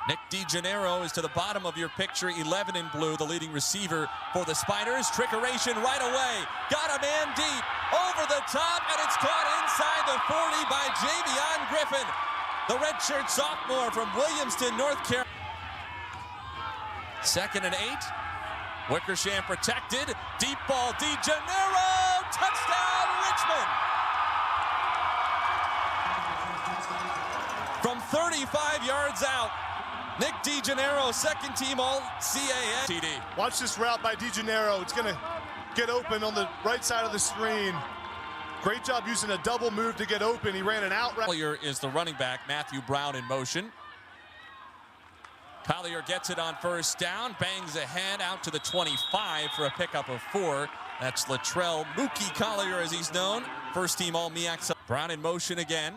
Nick DeGennaro is to the bottom of your picture, 11 in blue, the leading receiver for the Spiders. Trickeration right away. Got a man deep, over the top, and it's caught inside the 40 by Javion Griffin, the redshirt sophomore from Williamston, North Carolina. 2nd and 8. Wickersham protected. Deep ball, DeGennaro. Touchdown, Richmond. From 35 yards out, Nick DeGennaro, second team All-CAA TD. Watch this route by DeGennaro. It's going to get open on the right side of the screen. Great job using a double move to get open. He ran an out route. Collier is the running back. Matthew Brown in motion. Collier gets it on first down, bangs ahead out to the 25 for a pickup of 4. That's Latrell Mookie Collier, as he's known. First team All-MEAC. Brown in motion again.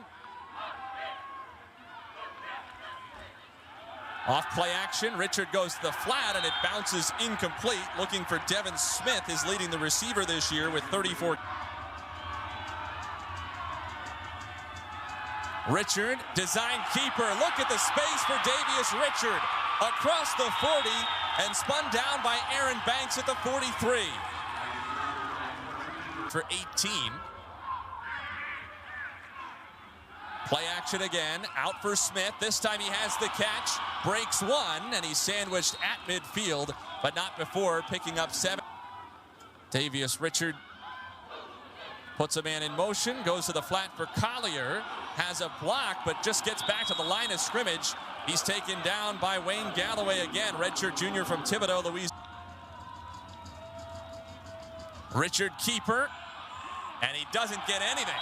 Off play action, Richard goes to the flat and it bounces incomplete. Looking for Devin Smith, is leading the receiver this year with 34. Richard, design keeper. Look at the space for Davius Richard. Across the 40 and spun down by Aaron Banks at the 43. For 18. Play action again, out for Smith. This time he has the catch, breaks one, and he's sandwiched at midfield, but not before picking up 7. Davius Richard puts a man in motion, goes to the flat for Collier, has a block, but just gets back to the line of scrimmage. He's taken down by Wayne Galloway again, redshirt junior from Thibodaux, Louisiana. Richard keeper, and he doesn't get anything.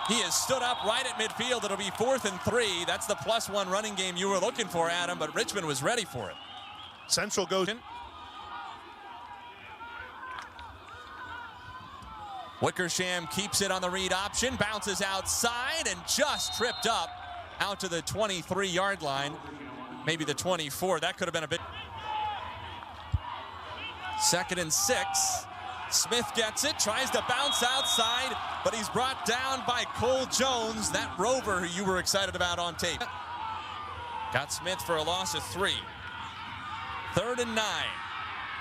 He has stood up right at midfield. It'll be 4th and 3. That's the +1 running game you were looking for, Adam, but Richmond was ready for it. Central goes. Wickersham keeps it on the read option, bounces outside and just tripped up out to the 23-yard line, maybe the 24. That could have been a bit. 2nd and 6. Smith gets it, tries to bounce outside, but he's brought down by Cole Jones, that rover who you were excited about on tape. Got Smith for a loss of 3. 3rd and 9.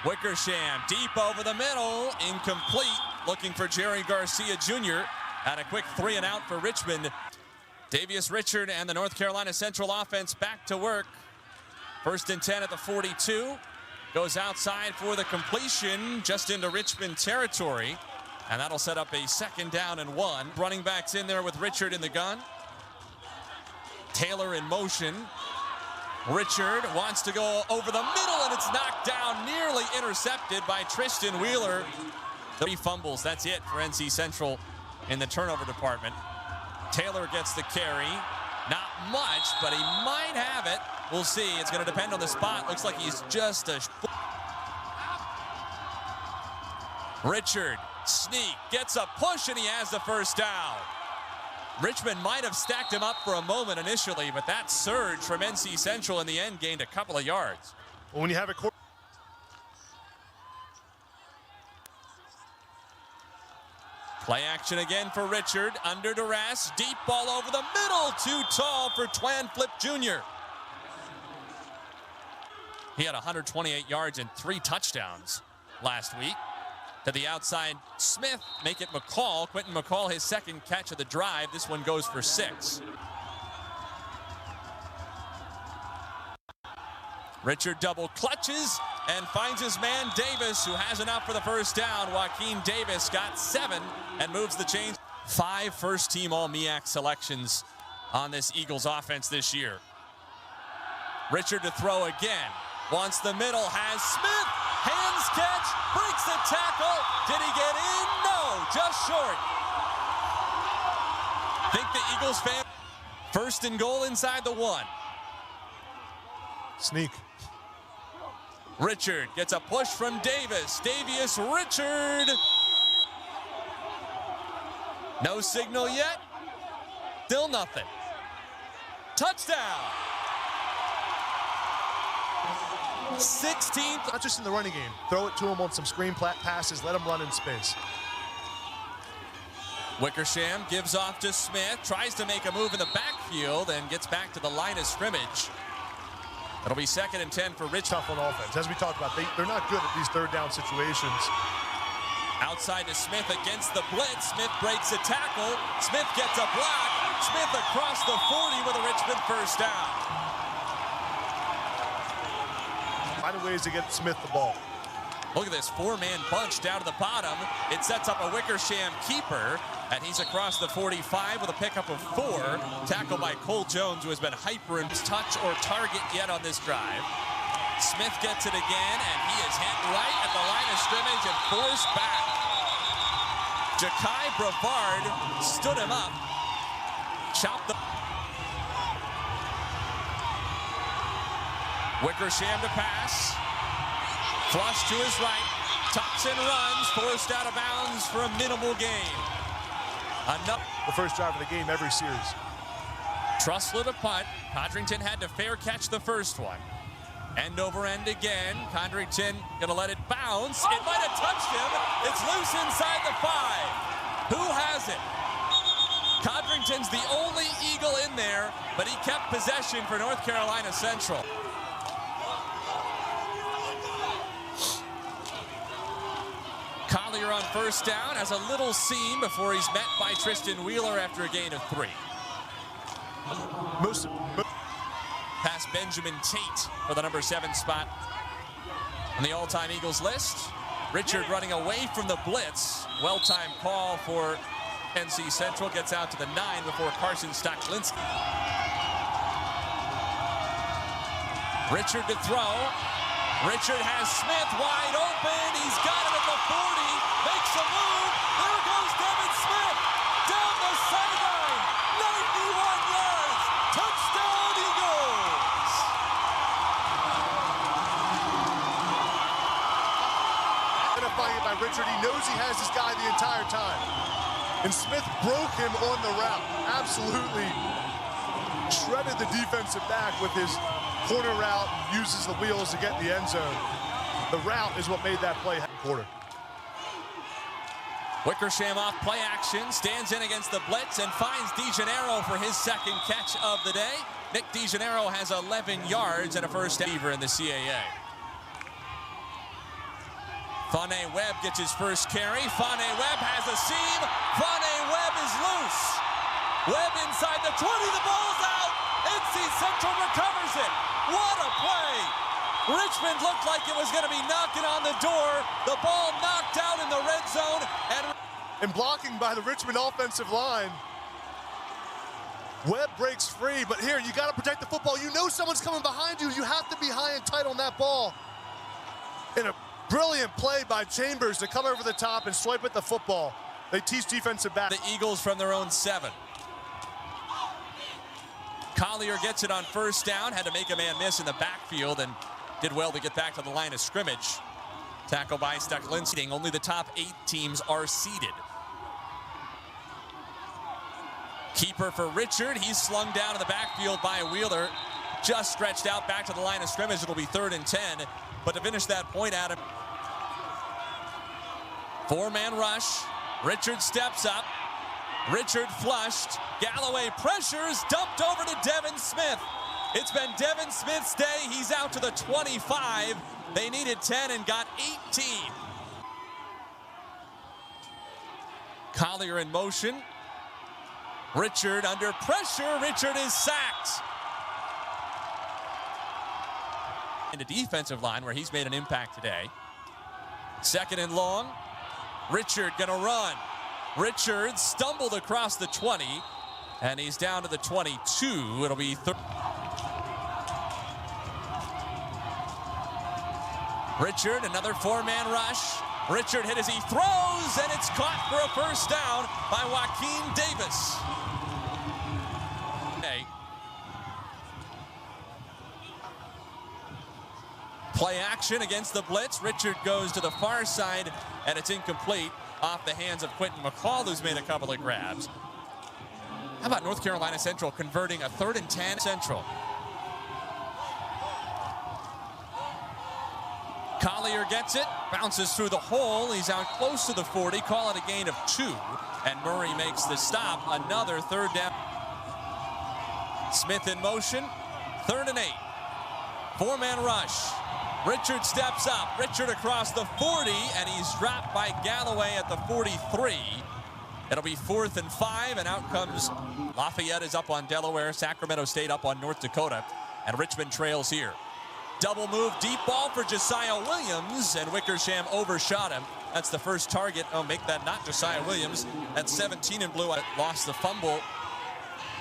Wickersham deep over the middle, incomplete. Looking for Jerry Garcia Jr. At a quick 3 and out for Richmond. Davius Richard and the North Carolina Central offense back to work. 1st and 10 at the 42. Goes outside for the completion, just into Richmond territory. And that'll set up a 2nd down and 1. Running backs in there with Richard in the gun. Taylor in motion. Richard wants to go over the middle, and it's knocked down, nearly intercepted by Tristan Wheeler. 3 fumbles, that's it for NC Central in the turnover department. Taylor gets the carry. Not much, but he might have it. We'll see. It's going to depend on the spot. Looks like he's just a... Richard, sneak, gets a push, and he has the first down. Richmond might have stacked him up for a moment initially, but that surge from NC Central in the end gained a couple of yards. Well, when you have a... Play action again for Richard, under duress, deep ball over the middle, too tall for Twan Flip Jr. He had 128 yards and 3 touchdowns last week. To the outside, Smith, make it McCall. Quentin McCall, his 2nd catch of the drive. This one goes for 6. Richard double clutches and finds his man Davis, who has enough for the first down. Joaquin Davis got 7 and moves the chains. 5 first-team All-MEAC selections on this Eagles offense this year. Richard to throw again. Wants the middle, has Smith. Hands catch, breaks the tackle. Did he get in? No, just short. Think the Eagles fan. 1st and goal inside the 1. Sneak. Richard gets a push from Davis. Davius Richard. No signal yet. Still nothing. Touchdown. 16th. Not just in the running game. Throw it to him on some screen passes. Let him run in space. Wickersham gives off to Smith. Tries to make a move in the backfield and gets back to the line of scrimmage. It'll be 2nd and 10 for Richmond. Tough on offense. As we talked about, they're not good at these third down situations. Outside to Smith against the blitz. Smith breaks a tackle. Smith gets a block. Smith across the 40 with a Richmond first down. Finding ways to get Smith the ball. Look at this 4-man bunch down to the bottom. It sets up a Wickersham keeper, and he's across the 45 with a pickup of 4. Tackled by Cole Jones, who has been hyper in touch or target yet on this drive. Smith gets it again, and he is hit right at the line of scrimmage and forced back. Ja'Kai Brevard stood him up, chopped the... Wickersham to pass. Flush to his right. Tucks and runs, forced out of bounds for a minimal gain. The first drive of the game every series. Trussler to punt. Codrington had to fair catch the first one. End over end again. Codrington gonna let it bounce. It might have touched him. It's loose inside the 5. Who has it? Codrington's the only Eagle in there, but he kept possession for North Carolina Central. Collier on first down has a little seam before he's met by Tristan Wheeler after a gain of 3. Past Benjamin Tate for the number 7 spot on the all-time Eagles list. Richard running away from the blitz. Well-timed call for NC Central. Gets out to the 9 before Carson Stoklinski. Richard to throw. Richard has Smith wide open. He's got it at the 40. Makes a move. There goes Devin Smith. Down the sideline. 91 yards. Touchdown Eagles. Identifying it by Richard. He knows he has his guy the entire time. And Smith broke him on the route. Absolutely shredded the defensive back with his corner route, uses the wheels to get in the end zone. The route is what made that play quarter. Wickersham off play action, stands in against the blitz and finds DeGennaro for his 2nd catch of the day. Nick DeGennaro has 11 yards and a first down in the CAA. Fane Webb gets his first carry. Fane Webb has a seam. Fane Webb is loose. Webb inside the 20, the ball's out. NC Central recovers it. What a play. Richmond looked like it was going to be knocking on the door. The ball knocked out in the red zone. And blocking by the Richmond offensive line. Webb breaks free, but here, you got to protect the football. You know someone's coming behind you. You have to be high and tight on that ball. And a brilliant play by Chambers to come over the top and swipe at the football. They teach defensive back. The Eagles from their own 7. Collier gets it on first down, had to make a man miss in the backfield and did well to get back to the line of scrimmage. Tackle by Stoklinski. Only the top 8 teams are seeded. Keeper for Richard. He's slung down in the backfield by Wheeler. Just stretched out back to the line of scrimmage. It'll be 3rd and 10. But to finish that point, Adam. 4-man rush. Richard steps up. Richard flushed. Galloway pressures. Dumped over to Devin Smith. It's been Devin Smith's day. He's out to the 25. They needed 10 and got 18. Collier in motion. Richard under pressure. Richard is sacked. In the defensive line where he's made an impact today. 2nd and long. Richard gonna run. Richard stumbled across the 20 and he's down to the 22. It'll be Richard, another 4-man rush. Richard hit as he throws, and it's caught for a first down by Joaquin Davis. Okay. Play action against the blitz. Richard goes to the far side, and it's incomplete off the hands of Quentin McCall, who's made a couple of grabs. How about North Carolina Central converting a 3rd and 10 Central? Collier gets it, bounces through the hole. He's out close to the 40, call it a gain of 2. And Murray makes the stop, another 3rd down. Smith in motion, 3rd and 8. Four-man rush. Richard steps up. Richard across the 40, and he's dropped by Galloway at the 43. It'll be 4th and 5, and out comes Lafayette is up on Delaware, Sacramento State up on North Dakota, and Richmond trails here. Double move, deep ball for Josiah Williams, and Wickersham overshot him. That's the first target. Oh, make that not Josiah Williams. At 17 in blue, lost the fumble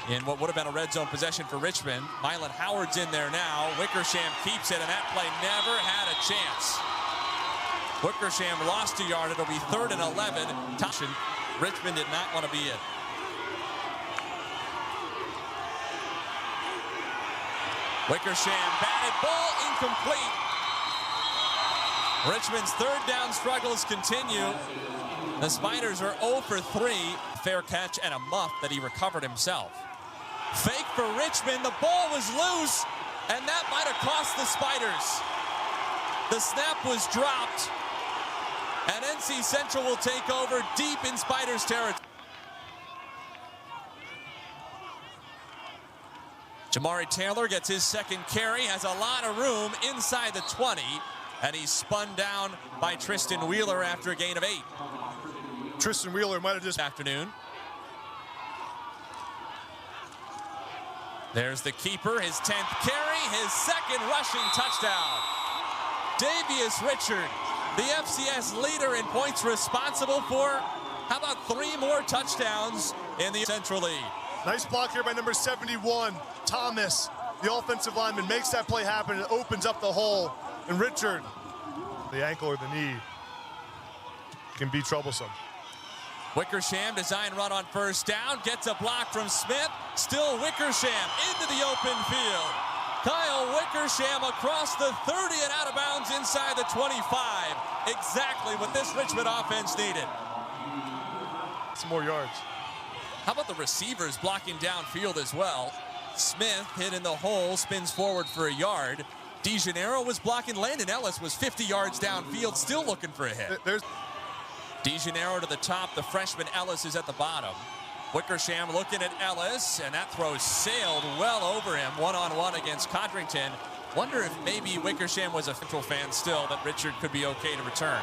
in what would have been a red zone possession for Richmond. Mylan Howard's in there now. Wickersham keeps it, and that play never had a chance. Wickersham lost a yard. It'll be 3rd and 11. Richmond did not want to be in. Wickersham batted, ball incomplete. Richmond's 3rd down struggles continue. The Spiders are 0 for 3. Fair catch and a muff that he recovered himself. Fake for Richmond. The ball was loose, and that might have cost the Spiders. The snap was dropped, and NC Central will take over deep in Spiders territory. Jamari Taylor gets his 2nd carry, has a lot of room inside the 20, and he's spun down by Tristan Wheeler after a gain of 8. Tristan Wheeler might have just afternoon. There's the keeper, his 10th carry, his 2nd rushing touchdown. Davius Richard, the FCS leader in points, responsible for, how about 3 more touchdowns in the Central League. Nice block here by number 71, Thomas. The offensive lineman makes that play happen. It opens up the hole. And Richard, the ankle or the knee, can be troublesome. Wickersham, design run on 1st down, gets a block from Smith. Still Wickersham into the open field. Kyle Wickersham across the 30 and out of bounds inside the 25. Exactly what this Richmond offense needed. Some more yards. How about the receivers blocking downfield as well? Smith hit in the hole, spins forward for a yard. DeGennaro was blocking. Landon Ellis was 50 yards downfield, still looking for a hit. DeGennaro to the top. The freshman Ellis is at the bottom. Wickersham looking at Ellis, and that throw sailed well over him, one-on-one against Codrington. Wonder if maybe Wickersham was a Central fan still, that Richard could be okay to return.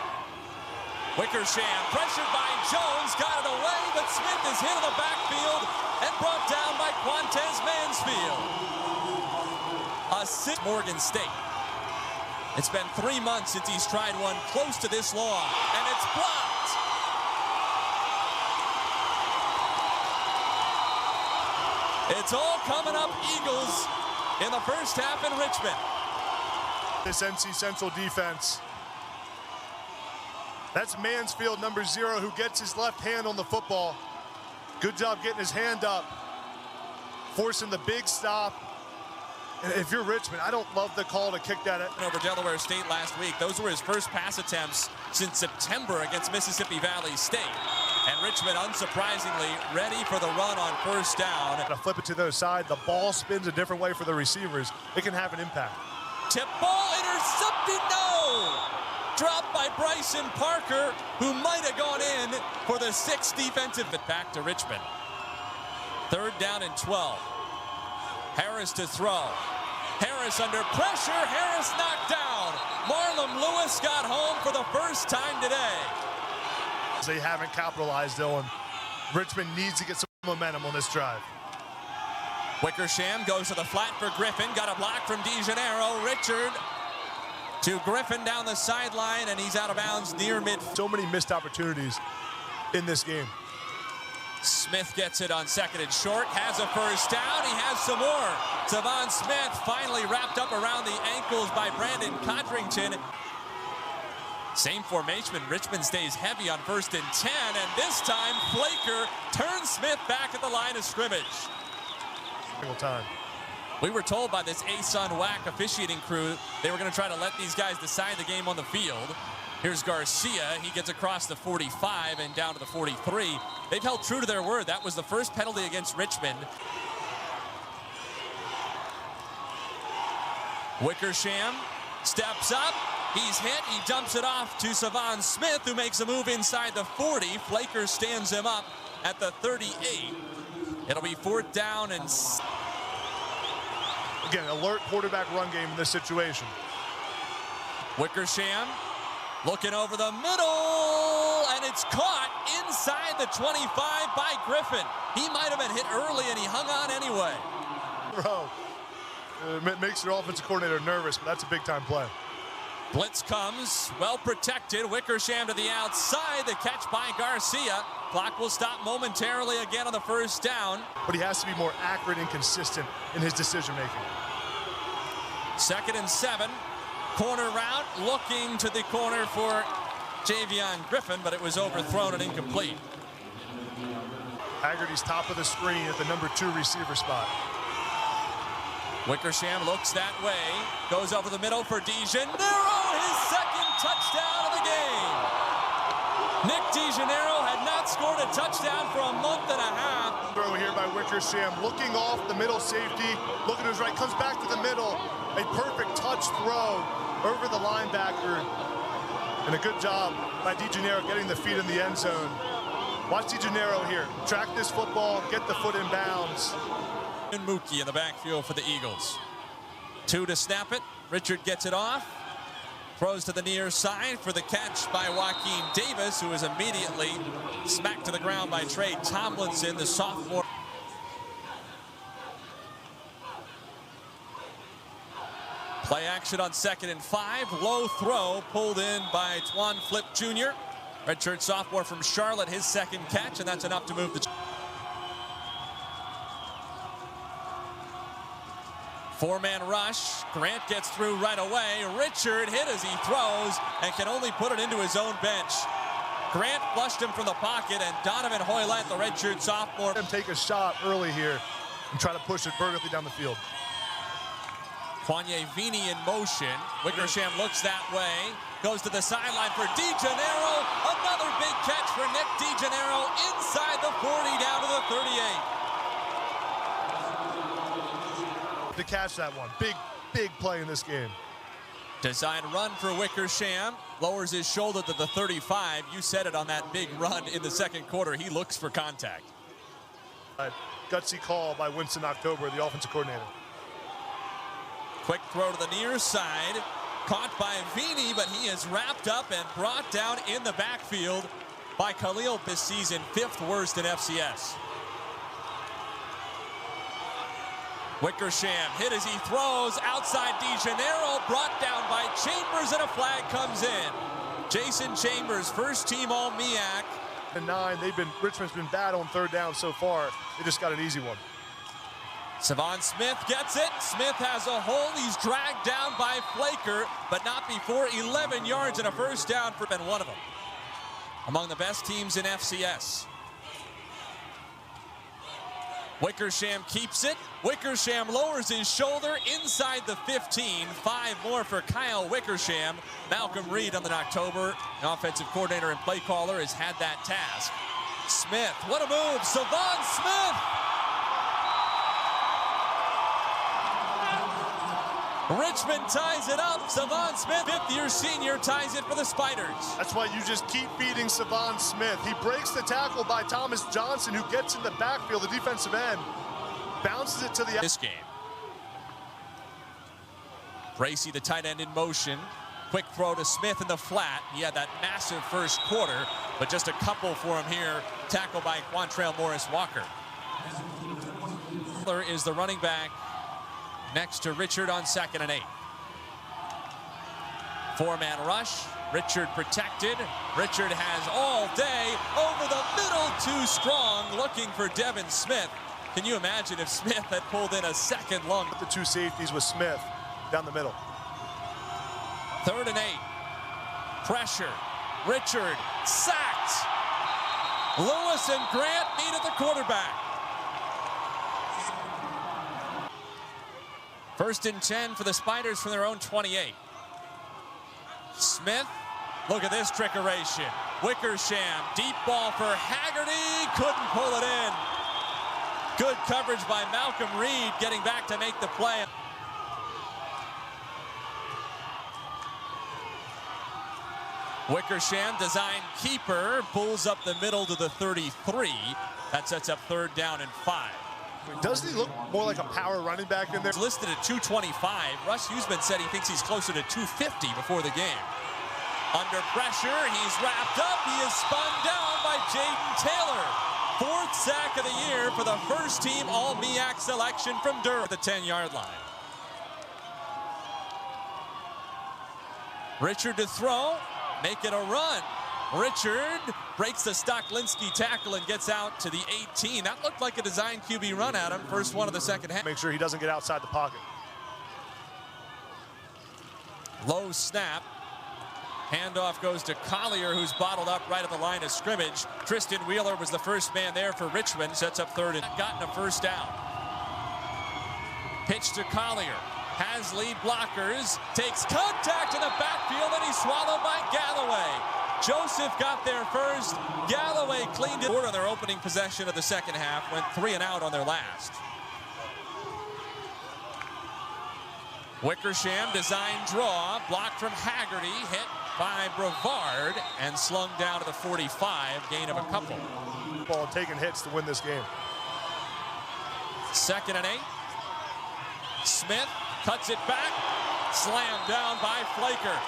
Wickersham pressured by Jones, got it away, but Smith is hit in the backfield and brought down by Quantez Mansfield. Morgan State. It's been 3 months since he's tried one close to this long, and it's blocked. It's all coming up Eagles in the first half in Richmond. This NC Central defense. That's Mansfield, number 0, who gets his left hand on the football. Good job getting his hand up, forcing the big stop. And if you're Richmond, I don't love the call to kick that over Delaware State last week. Those were his first pass attempts since September against Mississippi Valley State. And Richmond, unsurprisingly, ready for the run on 1st down. To flip it to the other side, the ball spins a different way for the receivers. It can have an impact. Tip ball intercepted, no! Dropped by Bryson Parker, who might have gone in for the 6th defensive. But back to Richmond. 3rd down and 12. Harris to throw. Harris under pressure. Harris knocked down. Marlon Lewis got home for the first time today. They haven't capitalized, Dylan. Richmond needs to get some momentum on this drive. Wickersham goes to the flat for Griffin. Got a block from DeGennaro. Richard to Griffin down the sideline, and he's out of bounds near mid. So many missed opportunities in this game. Smith gets it on 2nd and short, has a 1st down, he has some more. Savon Smith finally wrapped up around the ankles by Brandon Codrington. Same formation, Richmond stays heavy on 1st and 10, and this time Flaker turns Smith back at the line of scrimmage. Single time. We were told by this ASUN WAC officiating crew they were going to try to let these guys decide the game on the field. Here's Garcia. He gets across the 45 and down to the 43. They've held true to their word. That was the first penalty against Richmond. Wickersham steps up. He's hit. He dumps it off to Savon Smith, who makes a move inside the 40. Flaker stands him up at the 38. It'll be 4th down and... Again, alert quarterback run game in this situation. Wickersham looking over the middle, and it's caught inside the 25 by Griffin. He might have been hit early, and he hung on anyway. Bro, it makes your offensive coordinator nervous, but that's a big-time play. Blitz comes, well protected. Wickersham to the outside. The catch by Garcia. Clock will stop momentarily again on the first down. But he has to be more accurate and consistent in his decision-making. 2nd and 7. Corner route, looking to the corner for Javion Griffin, but it was overthrown and incomplete. Haggerty's top of the screen at the number 2 receiver spot. Wickersham looks that way, goes over the middle for DeGeneiro, his 2nd touchdown of the game. Nick DeGeneiro had not scored a touchdown for a month and a half. Throw here by Wickersham, looking off the middle safety, looking to his right, comes back to the middle. A perfect touch throw over the linebacker. And a good job by DeGeneiro getting the feet in the end zone. Watch DeGeneiro here, track this football, get the foot in bounds. And Mookie in the backfield for the Eagles. 2 to snap it. Richard gets it off. Throws to the near side for the catch by Joaquin Davis, who is immediately smacked to the ground by Trey Tomlinson, the sophomore. Play action on 2nd and 5. Low throw pulled in by Twan Flip Jr. Redshirt sophomore from Charlotte, his 2nd catch, and that's enough to move the 4-man rush. Grant gets through right away. Richard hit as he throws and can only put it into his own bench. Grant flushed him from the pocket, and Donovan Hoylett, the redshirt sophomore. Take a shot early here and try to push it vertically down the field. Kwanye Vini in motion. Wickersham looks that way. Goes to the sideline for DeGeneiro. Another big catch for Nick DeGeneiro inside the 40 down to the 38. To catch that one. Big play in this game. Design run for Wickersham. Lowers his shoulder to the 35. You said it on that big run in the 2nd quarter. He looks for contact. Gutsy call by Winston October, the offensive coordinator. Quick throw to the near side. Caught by Vini, but he is wrapped up and brought down in the backfield by Khalil this season, 5th worst in FCS. Wickersham hit as he throws outside DeGeneiro, brought down by Chambers, and a flag comes in. Jason Chambers, 1st team All-MEAC. And 9, Richmond's been bad on 3rd down so far. They just got an easy one. Savon Smith gets it. Smith has a hole. He's dragged down by Flaker, but not before 11 yards and a 1st down for one of them. Among the best teams in FCS. Wickersham keeps it. Wickersham lowers his shoulder inside the 15. 5 more for Kyle Wickersham. Malcolm Reed on the October. The offensive coordinator and play caller has had that task. Smith, what a move. Savon Smith. Richmond ties it up. Savon Smith, 5th-year senior, ties it for the Spiders. That's why you just keep feeding Savon Smith. He breaks the tackle by Thomas Johnson, who gets in the backfield, the defensive end, bounces it to the... This game. Bracy, the tight end, in motion. Quick throw to Smith in the flat. He had that massive 1st quarter, but just a couple for him here. Tackle by Quantrell Morris-Walker. Miller is the running back next to Richard on 2nd and 8. 4-man rush. Richard protected. Richard has all day over the middle, too strong, looking for Devin Smith. Can you imagine if Smith had pulled in a 2nd long? The 2 safeties with Smith down the middle. 3rd and 8. Pressure. Richard sacked. Lewis and Grant meet at the quarterback. 1st and 10 for the Spiders from their own 28. Smith, look at this trickeration. Wickersham, deep ball for Haggerty, couldn't pull it in. Good coverage by Malcolm Reed, getting back to make the play. Wickersham, design keeper, pulls up the middle to the 33. That sets up 3rd down and 5. Doesn't he look more like a power running back in there? He's listed at 225. Russ Huesman said he thinks he's closer to 250 before the game. Under pressure, he's wrapped up. He is spun down by Jaden Taylor. 4th sack of the year for the first team All-MEAC selection from Durham at the 10-yard line. Richard to throw, make it a run. Richard breaks the Stocklinski tackle and gets out to the 18. That looked like a design QB run at him. First one of the second half. Make sure he doesn't get outside the pocket. Low snap. Handoff goes to Collier, who's bottled up right at the line of scrimmage. Tristan Wheeler was the first man there for Richmond. Sets up third and gotten a first down. Pitch to Collier. Has lead blockers. Takes contact in the backfield, and he's swallowed by Galloway. Joseph got there first. Galloway cleaned it on their opening possession of the second half. Went 3 and out on their last. Wickersham design draw. Blocked from Haggerty. Hit by Brevard and slung down to the 45. Gain of a couple. Ball taking hits to win this game. 2nd and 8. Smith cuts it back. Slammed down by Flaker.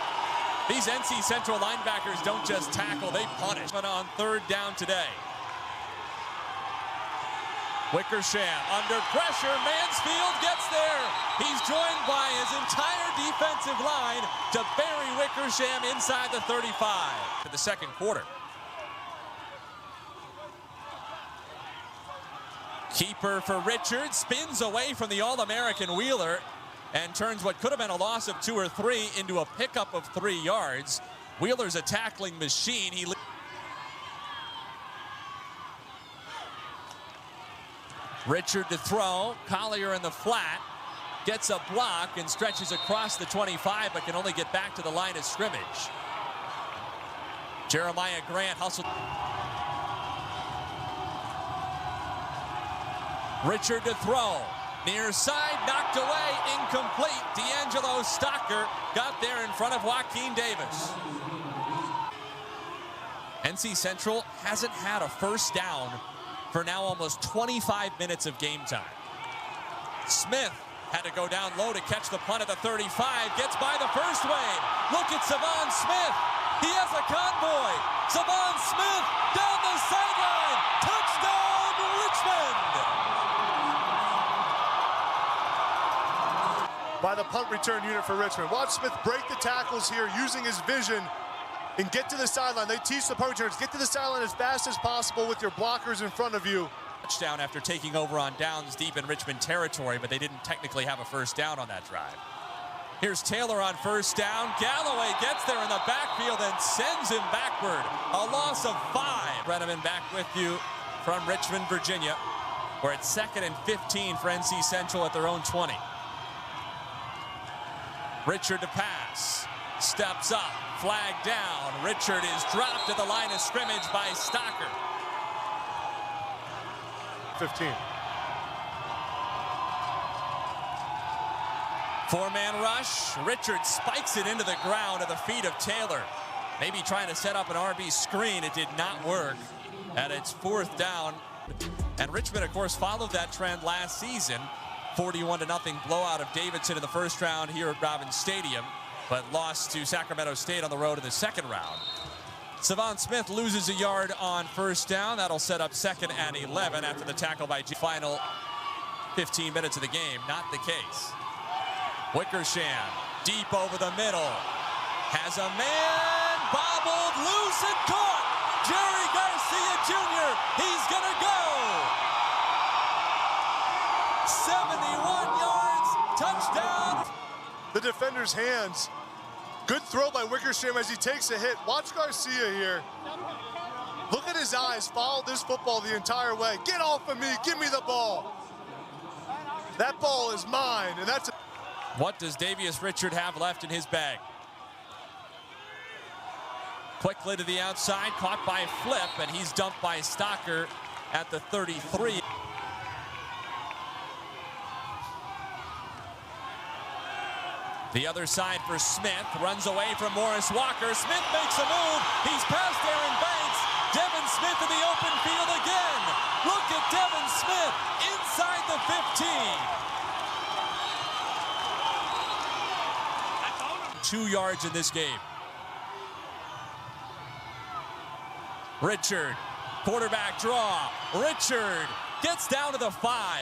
These NC Central linebackers don't just tackle, they punish. But on 3rd down today. Wickersham under pressure. Mansfield gets there. He's joined by his entire defensive line to bury Wickersham inside the 35 for the second quarter. Keeper for Richard, spins away from the All-American Wheeler and turns what could have been a loss of 2 or 3 into a pickup of 3 yards. Wheeler's a tackling machine. Richard to throw. Collier in the flat. Gets a block and stretches across the 25, but can only get back to the line of scrimmage. Jeremiah Grant hustled. Richard to throw. Near side, knocked away, incomplete. D'Angelo Stocker got there in front of Joaquin Davis. NC Central hasn't had a first down for now almost 25 minutes of game time. Smith had to go down low to catch the punt at the 35. Gets by the first wave. Look at Savon Smith. He has a convoy. Savon Smith down the sideline. Touchdown, Richmond. By the punt return unit for Richmond. Watch Smith break the tackles here using his vision and get to the sideline. They teach the punt returners, get to the sideline as fast as possible with your blockers in front of you. Touchdown after taking over on downs deep in Richmond territory, but they didn't technically have a first down on that drive. Here's Taylor on first down. Galloway gets there in the backfield and sends him backward. A loss of 5. Brenneman back with you from Richmond, Virginia. We're at 2nd and 15 for NC Central at their own 20. Richard to pass. Steps up. Flag down. Richard is dropped at the line of scrimmage by Stocker. 15. 4-man rush. Richard spikes it into the ground at the feet of Taylor. Maybe trying to set up an RB screen. It did not work. And it's 4th down. And Richmond, of course, followed that trend last season. 41-0 blowout of Davidson in the first round here at Robbins Stadium, but lost to Sacramento State on the road in the second round. Savon Smith loses a yard on first down. That'll set up 2nd and 11 after the tackle by G. Final 15 minutes of the game. Not the case. Wickersham deep over the middle. Has a man bobbled loose and caught. Jerry Garcia Jr. He's gonna go. 71 yards, touchdown. The defender's hands. Good throw by Wickersham as he takes a hit. Watch Garcia here. Look at his eyes. Follow this football the entire way. Get off of me. Give me the ball. That ball is mine, and that's. What does Davius Richard have left in his bag? Quickly to the outside, caught by Flip, and he's dumped by Stocker at the 33. The other side for Smith, runs away from Morris Walker. Smith makes a move. He's past Aaron Banks. Devin Smith in the open field again. Look at Devin Smith inside the 15. 2 yards in this game. Richard, quarterback draw. Richard gets down to the 5.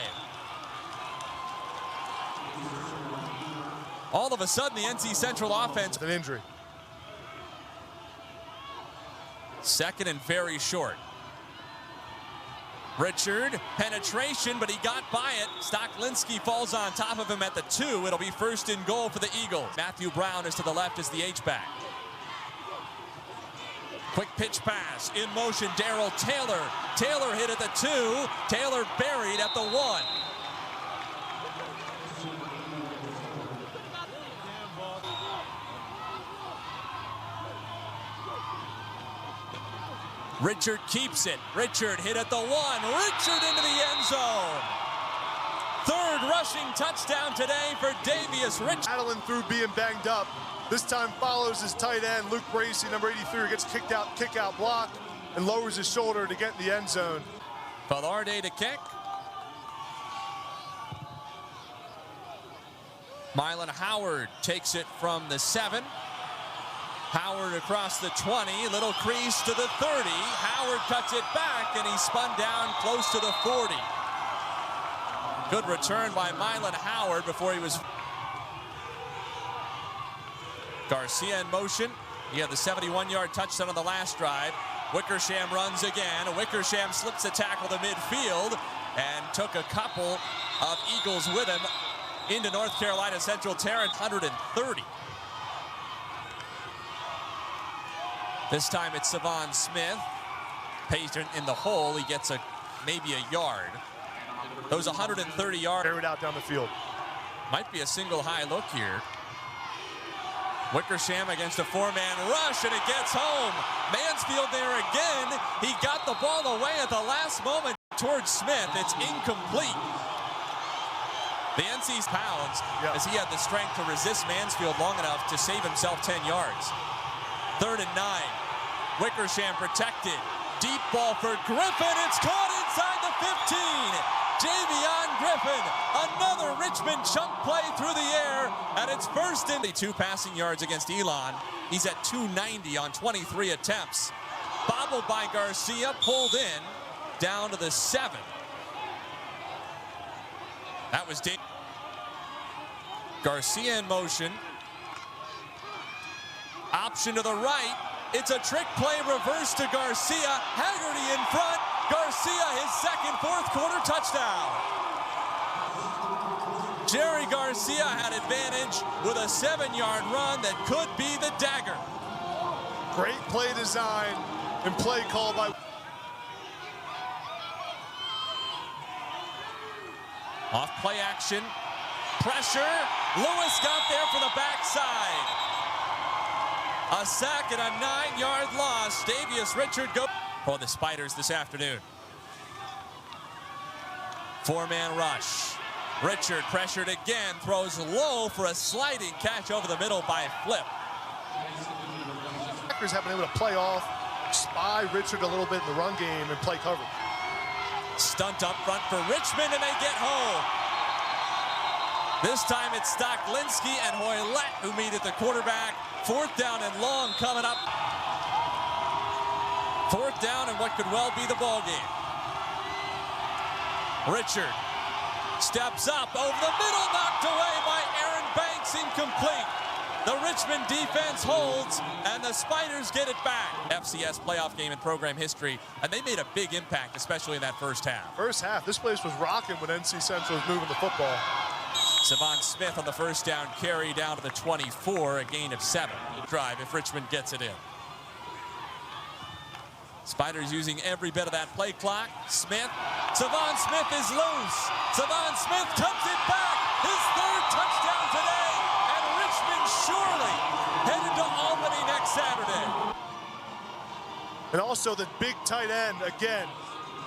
All of a sudden, the NC Central offense. An injury. Second and very short. Richard, penetration, but he got by it. Stocklinski falls on top of him at the 2. It'll be first and goal for the Eagles. Matthew Brown is to the left as the H-back. Quick pitch pass, in motion, Darrell Taylor. Taylor hit at the 2. Taylor buried at the 1. Richard keeps it. Richard hit at the 1. Richard into the end zone. Third rushing touchdown today for Davius Richard. Battling through being banged up. This time follows his tight end, Luke Bracey, number 83, who gets kick out block, and lowers his shoulder to get in the end zone. Velarde to kick. Mylan Howard takes it from the 7. Howard across the 20, little crease to the 30. Howard cuts it back, and he spun down close to the 40. Good return by Mylan Howard before he was. Garcia in motion. He had the 71-yard touchdown on the last drive. Wickersham runs again. Wickersham slips a tackle to midfield and took a couple of Eagles with him into North Carolina Central Territory. 130. This time it's Savon Smith. Patient in the hole. He gets maybe a yard. Those 130 yards. Carried out down the field. Might be a single high look here. Wickersham against a 4-man rush, and it gets home. Mansfield there again. He got the ball away at the last moment towards Smith. It's incomplete. The NC's pounds, as he had the strength to resist Mansfield long enough to save himself 10 yards. 3rd and 9. Wickersham protected. Deep ball for Griffin. It's caught inside the 15. Javion Griffin, another Richmond chunk play through the air, and it's first in. 2 passing yards against Elon. He's at 290 on 23 attempts. Bobbled by Garcia, pulled in, down to the 7. That was Garcia in motion. Option to the right. It's a trick play, reverse to Garcia. Haggerty in front. Garcia, his second fourth-quarter touchdown. Jerry Garcia had advantage with a 7-yard run that could be the dagger. Great play design and play call by. Off play action. Pressure. Lewis got there for the backside. A sack and a 9-yard loss. Davius Richard go for the Spiders this afternoon. 4-man rush. Richard pressured again, throws low for a sliding catch over the middle by Flip. Packers have been able to play off, spy Richard a little bit in the run game and play coverage. Stunt up front for Richmond, and they get home. This time it's Stocklinski and Hoylett who meet at the quarterback. 4th down and long coming up. 4th down and what could well be the ball game. Richard steps up over the middle, knocked away by Aaron Banks, incomplete. The Richmond defense holds, and the Spiders get it back. FCS playoff game in program history, and they made a big impact, especially in that first half. First half, this place was rocking when NC Central was moving the football. Savon Smith on the first down carry down to the 24, a gain of 7. Drive if Richmond gets it in. Spiders using every bit of that play clock. Smith. Savon Smith is loose. Savon Smith comes it back. His 3rd touchdown today. And Richmond surely headed to Albany next Saturday. And also the big tight end, again,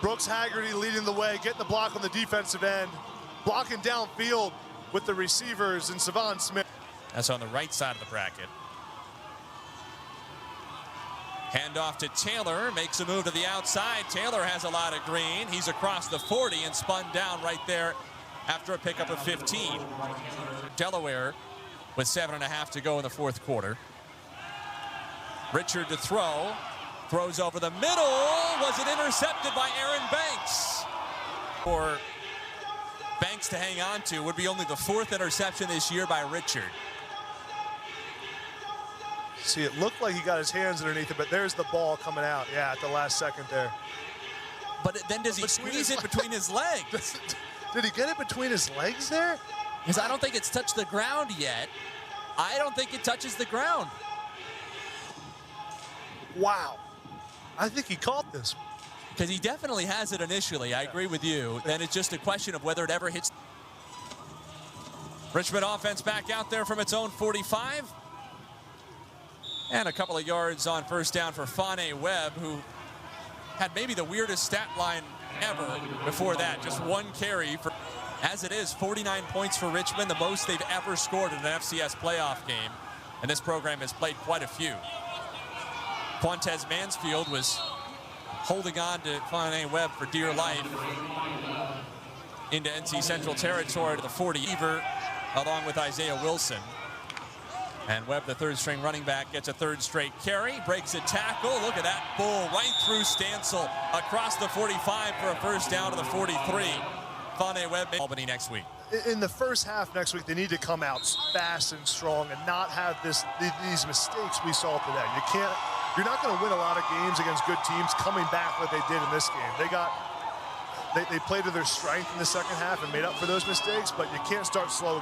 Brooks Haggerty leading the way, getting the block on the defensive end, blocking downfield with the receivers and Savon Smith. That's on the right side of the bracket. Handoff to Taylor, makes a move to the outside. Taylor has a lot of green. He's across the 40 and spun down right there after a pickup of 15. Delaware with 7.5 to go in the fourth quarter. Richard to throw. Throws over the middle. Was it intercepted by Aaron Banks? For Banks to hang on to would be only the 4th interception this year by Richard. See, it looked like he got his hands underneath it, but there's the ball coming out. Yeah, at the last second there. But then does he squeeze it between his legs? Did he get it between his legs there? Because I don't think it's touched the ground yet. I don't think it touches the ground. Wow. I think he caught this. Because he definitely has it initially. I agree with you. Then it's just a question of whether it ever hits. Richmond offense back out there from its own 45. And a couple of yards on first down for Fane Webb, who had maybe the weirdest stat line ever before that. Just 1 carry. As it is, 49 points for Richmond, the most they've ever scored in an FCS playoff game. And this program has played quite a few. Quantez Mansfield was holding on to Fane Webb for dear life into NC Central territory to the 40. Ever, along with Isaiah Wilson. And Webb, the 3rd-string running back, gets a 3rd straight carry, breaks a tackle. Look at that bull right through Stansel across the 45 for a first down to the 43. Fane Webb, Albany next week. In the first half next week, they need to come out fast and strong and not have these mistakes we saw today. You're not going to win a lot of games against good teams coming back like they did in this game. They played to their strength in the second half and made up for those mistakes, but you can't start slow.